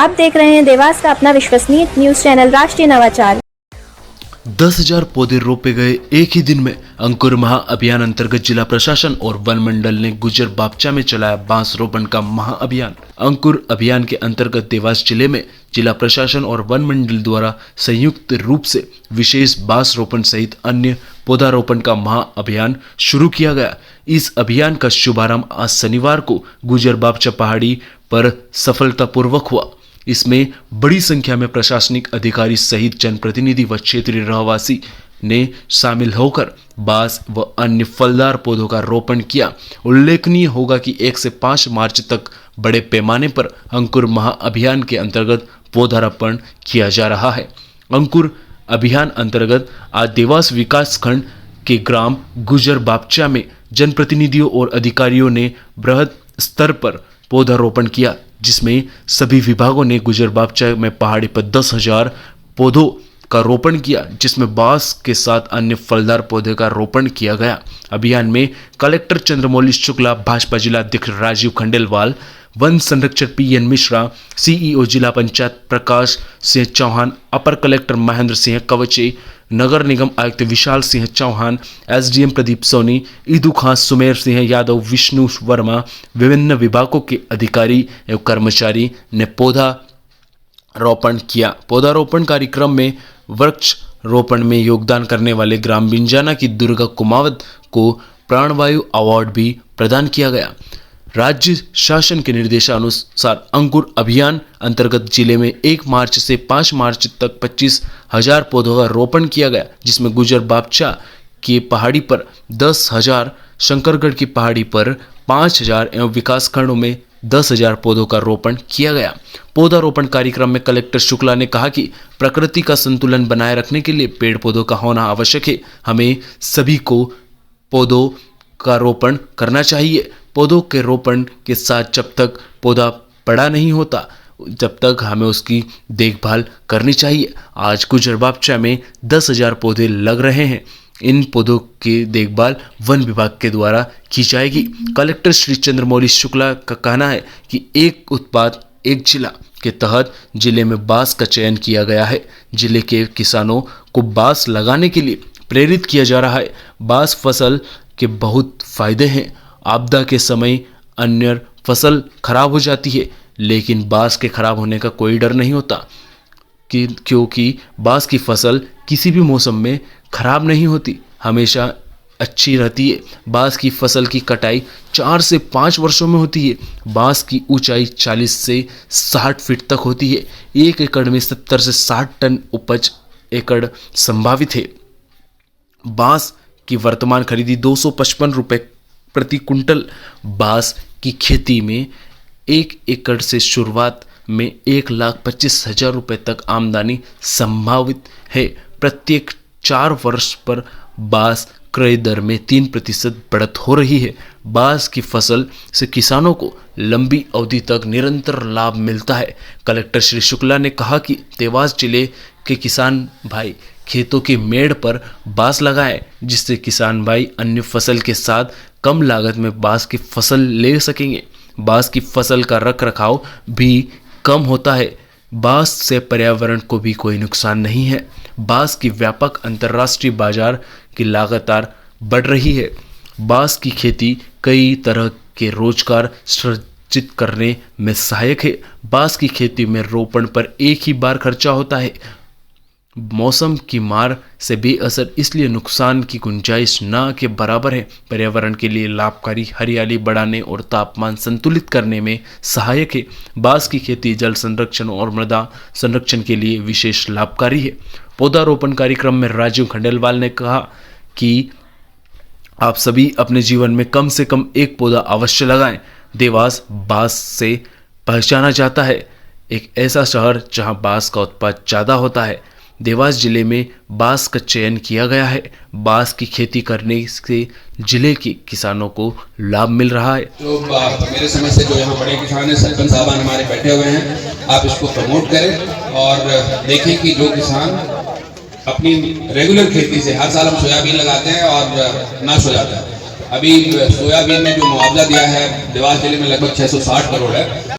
आप देख रहे हैं देवास का अपना विश्वसनीय न्यूज चैनल राष्ट्रीय नवाचार। 10,000 पौधे रोपे गए एक ही दिन में। अंकुर महाअभियान अंतर्गत जिला प्रशासन और वन मंडल ने गुजर बापचा में चलाया बांस रोपण का महाअभियान। अंकुर अभियान के अंतर्गत देवास जिले में जिला प्रशासन और वन मंडल द्वारा संयुक्त रूप से विशेष बांस रोपण सहित अन्य पौधारोपण का महाअभियान शुरू किया गया। इस अभियान का शुभारंभ आज शनिवार को गुजर बापचा पहाड़ी पर सफलतापूर्वक हुआ। इसमें बड़ी संख्या में प्रशासनिक अधिकारी सहित जनप्रतिनिधि व क्षेत्रीय रहवासी ने शामिल होकर बांस व अन्य फलदार पौधों का रोपण किया। उल्लेखनीय होगा कि 1 से 5 मार्च तक बड़े पैमाने पर अंकुर महाअभियान के अंतर्गत पौधारोपण किया जा रहा है। अंकुर अभियान अंतर्गत आज देवास विकास खंड के ग्राम गुजर बापचा में जनप्रतिनिधियों और अधिकारियों ने बृहद स्तर पर पौधारोपण किया, जिसमें सभी विभागों ने गुजर बापचा में पहाड़ी पर 10,000 पौधों का रोपण किया, जिसमें बांस के साथ अन्य फलदार पौधे का रोपण किया गया। अभियान में कलेक्टर चंद्रमौली शुक्ला, भाजपा जिला अध्यक्ष राजीव खंडेलवाल, वन संरक्षक PN मिश्रा, CEO जिला पंचायत प्रकाश सिंह चौहान, अपर कलेक्टर महेंद्र सिंह कवचे, नगर निगम आयुक्त विशाल सिंह चौहान, SDM प्रदीप सोनी, ईदू खां, सुमेर सिंह यादव, विष्णु वर्मा, विभिन्न विभागों के अधिकारी एवं कर्मचारी ने पौधारोपण किया। पौधारोपण कार्यक्रम में वृक्ष रोपण में योगदान करने वाले ग्राम बिंजाना की दुर्गा कुमावत को प्राणवायु अवार्ड भी प्रदान किया गया। राज्य शासन के निर्देशानुसार अंकुर अभियान अंतर्गत जिले में 1 मार्च से 5 मार्च तक 25,000 पौधों का रोपण किया गया, जिसमें गुजर बापचा की पहाड़ी पर 10,000, शंकरगढ़ की पहाड़ी पर 5,000 एवं विकास खंडों में 10,000 पौधों का रोपण किया गया। पौधारोपण कार्यक्रम में कलेक्टर शुक्ला ने कहा कि प्रकृति का संतुलन बनाए रखने के लिए पेड़ पौधों का होना आवश्यक है। हमें सभी को पौधों का रोपण करना चाहिए। पौधों के रोपण के साथ जब तक पौधा बड़ा नहीं होता, जब तक हमें उसकी देखभाल करनी चाहिए। आज गुजर बापचा में 10,000 पौधे लग रहे हैं। इन पौधों की देखभाल वन विभाग के द्वारा की जाएगी। कलेक्टर श्री चंद्रमौली शुक्ला का कहना है कि एक उत्पाद एक जिला के तहत जिले में बांस का चयन किया गया है। जिले के किसानों को बांस लगाने के लिए प्रेरित किया जा रहा है। बांस फसल के बहुत फायदे हैं। आपदा के समय अन्य फसल खराब हो जाती है, लेकिन बांस के खराब होने का कोई डर नहीं होता, क्योंकि बांस की फसल किसी भी मौसम में खराब नहीं होती, हमेशा अच्छी रहती है। बांस की फसल की कटाई 4 से 5 वर्षों में होती है। बांस की ऊंचाई 40 से 60 फीट तक होती है। 1 एकड़ में 70 से 60 टन उपज एकड़ संभावित है। बांस की वर्तमान खरीदी 255 रुपये प्रति कुंटल। बांस की खेती में 1 एकड़ से शुरुआत में 1,25,000 रुपये तक आमदनी संभावित है। प्रत्येक 4 वर्ष पर बांस क्रय दर में 3% बढ़त हो रही है। बांस की फसल से किसानों को लंबी अवधि तक निरंतर लाभ मिलता है। कलेक्टर श्री शुक्ला ने कहा कि देवास जिले के किसान भाई खेतों की मेड़ पर बांस लगाएं, जिससे किसान भाई अन्य फसल के साथ कम लागत में बांस की फसल ले सकेंगे। बांस की फसल का रखरखाव भी कम होता है। बांस से पर्यावरण को भी कोई नुकसान नहीं है। बांस की व्यापक अंतर्राष्ट्रीय बाजार की लगातार बढ़ रही है। बांस की खेती कई तरह के रोजगार सृजित करने में सहायक है। बांस की खेती में रोपण पर एक ही बार खर्चा होता है। मौसम की मार से बेअसर, इसलिए नुकसान की गुंजाइश न के बराबर है। पर्यावरण के लिए लाभकारी, हरियाली बढ़ाने और तापमान संतुलित करने में सहायक है। बांस की खेती जल संरक्षण और मृदा संरक्षण के लिए विशेष लाभकारी है। पौधारोपण कार्यक्रम में राजीव खंडेलवाल ने कहा कि आप सभी अपने जीवन में कम से कम एक पौधा अवश्य लगाएं। देवास बांस से पहचाना जाता है, एक ऐसा शहर जहां बांस का उत्पादन ज़्यादा होता है। देवास जिले में बांस का चयन किया गया है। बांस की खेती करने से जिले के किसानों को लाभ मिल रहा है। जो मेरे समझ से जो यहाँ बड़े किसान हैं, सरपंच साहबान हमारे बैठे हुए हैं, आप इसको प्रमोट करें और देखें कि जो किसान अपनी रेगुलर खेती से, हर साल हम सोयाबीन लगाते हैं और नाश हो जाता है। अभी सोयाबीन में जो मुआवजा दिया है देवास जिले में लगभग 660 करोड़ है।